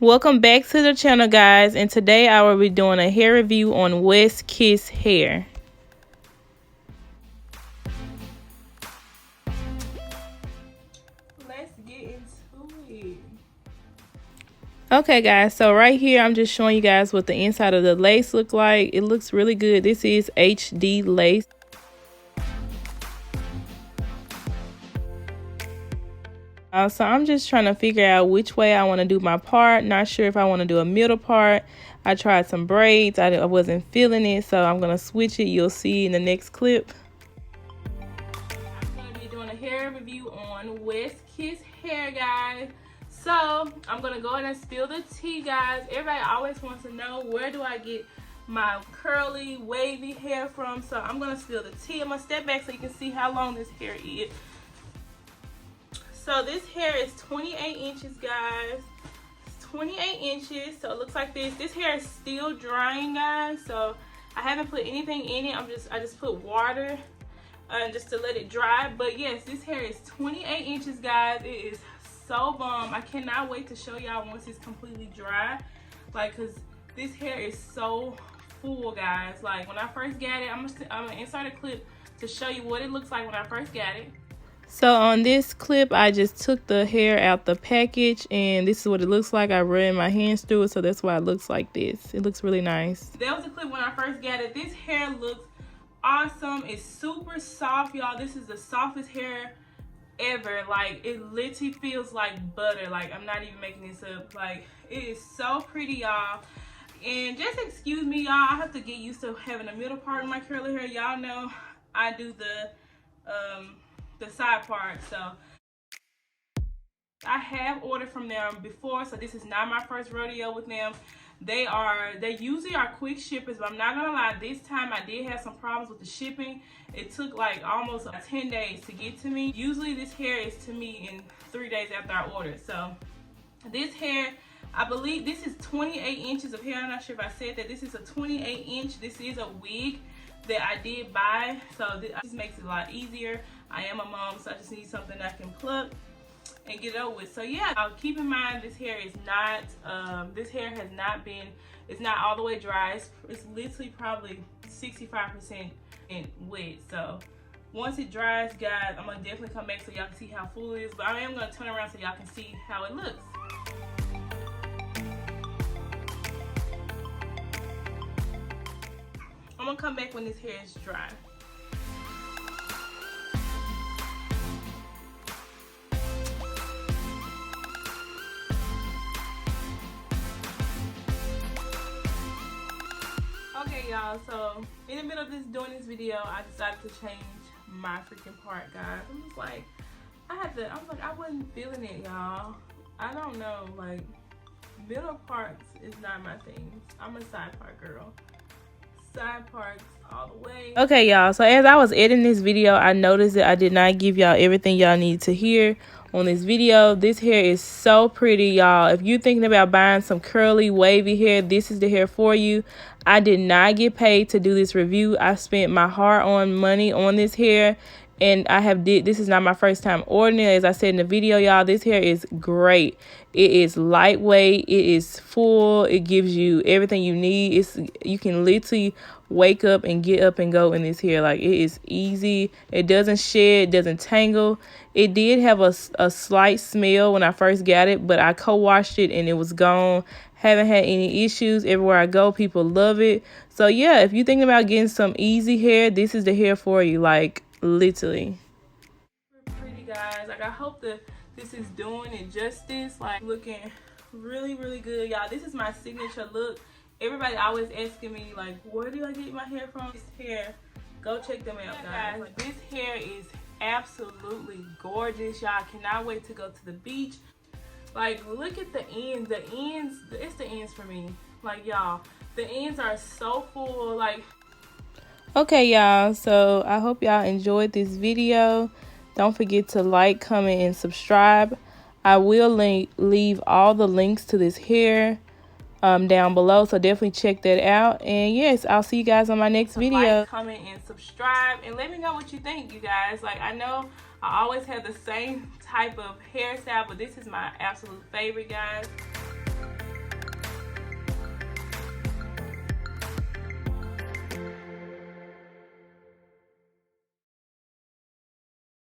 Welcome back to the channel, guys, and today I will be doing a hair review on Westkiss Hair. Let's get into it. Okay, guys, so right here I'm just showing you guys what the inside of the lace look like. It looks really good. This is HD lace. So I'm just trying to figure out which way I want to do my part. Not sure if I want to do a middle part. I tried some braids. I wasn't feeling it, so I'm going to switch it. You'll see in the next clip. I'm going to be doing a hair review on Westkiss Hair, guys. So I'm going to go ahead and spill the tea, guys. Everybody always wants to know, where do I get my curly, wavy hair from? So I'm going to spill the tea. I'm going to step back so you can see how long this hair is. So this hair is 28 inches, guys. It's 28 inches, so it looks like this. This hair is still drying, guys. So I haven't put anything in it. I just put water just to let it dry. But yes, this hair is 28 inches, guys. It is so bomb. I cannot wait to show y'all once it's completely dry. Like, cause this hair is so full, guys. Like when I first got it, I'm gonna insert a clip to show you what it looks like when I first got it. So on this clip, I just took the hair out the package, and this is what it looks like. I ran my hands through it, so that's why it looks like this. It looks really nice. That was the clip when I first got it. This hair looks awesome. It's super soft, y'all. This is the softest hair ever. Like, it literally feels like butter. Like, I'm not even making this up. Like, it is so pretty, y'all. And just excuse me, y'all. I have to get used to having a middle part of my curly hair. Y'all know I do the side part. So I have ordered from them before, so this is not my first rodeo with them. They usually are quick shippers, but I'm not gonna lie, this time I did have some problems with the shipping. It took like almost 10 days to get to me. Usually this hair is to me in 3 days after I ordered. So this hair, I believe this is 28 inches of hair. I'm not sure if I said that. This is a 28 inch. This is a wig that I did buy, so this makes it a lot easier. I am a mom, so I just need something I can pluck and get over with. So yeah, keep in mind this hair is not, it's not all the way dry. It's literally probably 65% wet. So once it dries, guys, I'm gonna definitely come back so y'all can see how full it is. But I am gonna turn around so y'all can see how it looks. I'm gonna come back when this hair is dry. Okay, y'all, so in the middle of doing this video, I decided to change my freaking part, guys. I'm just like, I wasn't feeling it, y'all. I don't know, like, middle parts is not my thing. I'm a side part girl. Side parts all the way. Okay, y'all, so as I was editing this video, I noticed that I did not give y'all everything y'all need to hear on this video. This hair is so pretty, y'all. If you're thinking about buying some curly wavy hair, this is the hair for you. I did not get paid to do this review. I spent my hard-earned money on this hair, and this is not my first time ordering it. As I said in the video, y'all, this hair is great. It is lightweight, it is full, it gives you everything you need. You can literally wake up and get up and go in this hair. Like, it is easy. It doesn't shed, it doesn't tangle. It did have a slight smell when I first got it, but I co-washed it and it was gone. Haven't had any issues. Everywhere I go, people love it. So yeah, if you're thinking about getting some easy hair, this is the hair for you. Like, literally. Pretty, guys. Like, I hope that this is doing it justice. Like, looking really, really good, y'all. This is my signature look. Everybody always asking me, like, where do I get my hair from? This hair, go check them out, guys. This hair is absolutely gorgeous, y'all. Cannot wait to go to the beach. Like, look at the ends. It's the ends for me. Like, y'all, the ends are so full. Like, okay, y'all, so I hope y'all enjoyed this video. Don't forget to like, comment, and subscribe. I will leave all the links to this hair down below, so definitely check that out. And yes, I'll see you guys on my next video. Like, comment, and subscribe, and let me know what you think, you guys. Like, I know I always have the same type of hairstyle, but this is my absolute favorite, guys.